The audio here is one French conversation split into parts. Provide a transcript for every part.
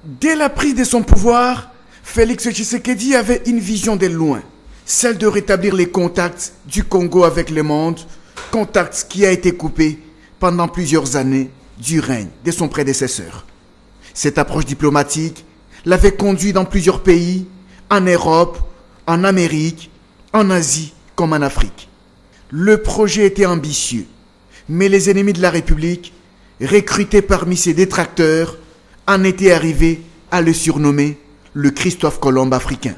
Dès la prise de son pouvoir, Félix Tshisekedi avait une vision de loin, celle de rétablir les contacts du Congo avec le monde, contacts qui a été coupé pendant plusieurs années du règne de son prédécesseur. Cette approche diplomatique l'avait conduit dans plusieurs pays, en Europe, en Amérique, en Asie comme en Afrique. Le projet était ambitieux, mais les ennemis de la République, recrutés parmi ses détracteurs, en étaient arrivés à le surnommer le Christophe Colomb africain.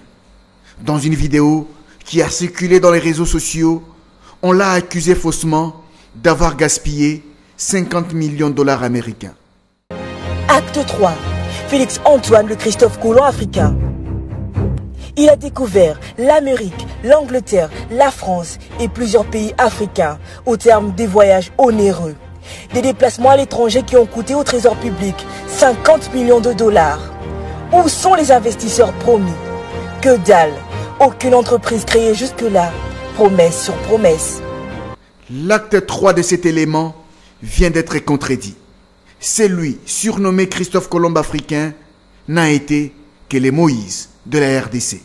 Dans une vidéo qui a circulé dans les réseaux sociaux, on l'a accusé faussement d'avoir gaspillé 50 millions de dollars américains. Acte 3. Félix Antoine le Christophe Colomb africain. Il a découvert l'Amérique, l'Angleterre, la France et plusieurs pays africains au terme des voyages onéreux. Des déplacements à l'étranger qui ont coûté au trésor public 50 millions de dollars. Où sont les investisseurs promis? Que dalle! Aucune entreprise créée jusque-là. Promesse sur promesse. L'acte 3 de cet élément vient d'être contredit. C'est lui, surnommé Christophe Colomb africain, n'a été que le Moïse de la RDC.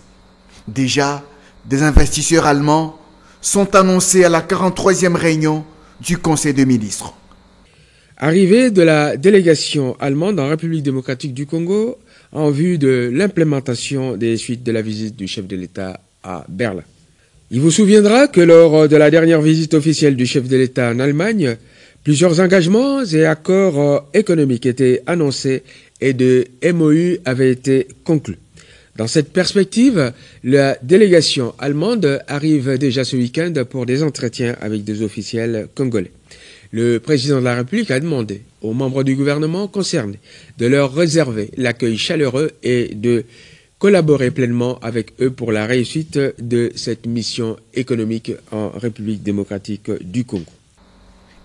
Déjà, des investisseurs allemands sont annoncés à la 43e réunion du Conseil des ministres. Arrivée de la délégation allemande en République démocratique du Congo en vue de l'implémentation des suites de la visite du chef de l'État à Berlin. Il vous souviendra que lors de la dernière visite officielle du chef de l'État en Allemagne, plusieurs engagements et accords économiques étaient annoncés et de MOU avaient été conclus. Dans cette perspective, la délégation allemande arrive déjà ce week-end pour des entretiens avec des officiels congolais. Le président de la République a demandé aux membres du gouvernement concernés de leur réserver l'accueil chaleureux et de collaborer pleinement avec eux pour la réussite de cette mission économique en République démocratique du Congo.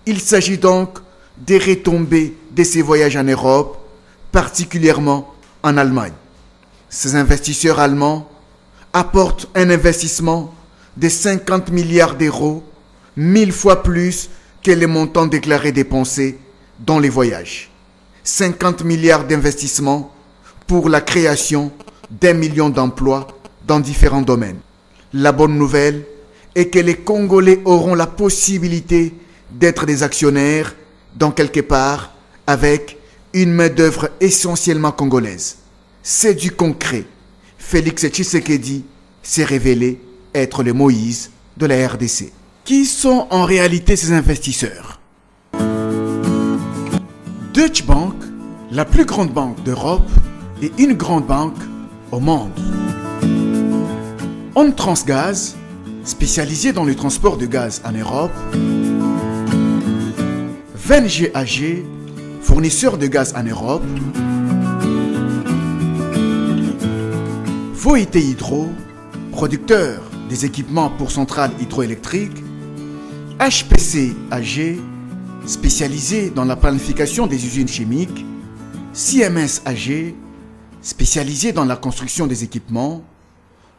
Il s'agit donc des retombées de ces voyages en Europe, particulièrement en Allemagne. Ces investisseurs allemands apportent un investissement de 50 milliards d'euros, 1000 fois plus que les montants déclarés dépensés dans les voyages. 50 milliards d'investissements pour la création d'1 million d'emplois dans différents domaines. La bonne nouvelle est que les Congolais auront la possibilité d'être des actionnaires dans quelque part avec une main-d'œuvre essentiellement congolaise. C'est du concret. Félix Tshisekedi s'est révélé être le Moïse de la RDC. Qui sont en réalité ces investisseurs? Deutsche Bank, la plus grande banque d'Europe et une grande banque au monde. ONTransGaz, spécialisé dans le transport de gaz en Europe. VNG AG, fournisseur de gaz en Europe. Voité Hydro, producteur des équipements pour centrales hydroélectriques. HPC AG, spécialisé dans la planification des usines chimiques. CMS AG, spécialisé dans la construction des équipements.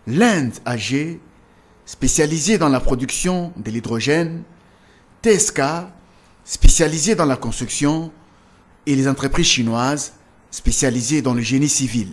L'Inde AG, spécialisé dans la production de l'hydrogène. TSK, spécialisé dans la construction. Et les entreprises chinoises, spécialisées dans le génie civil.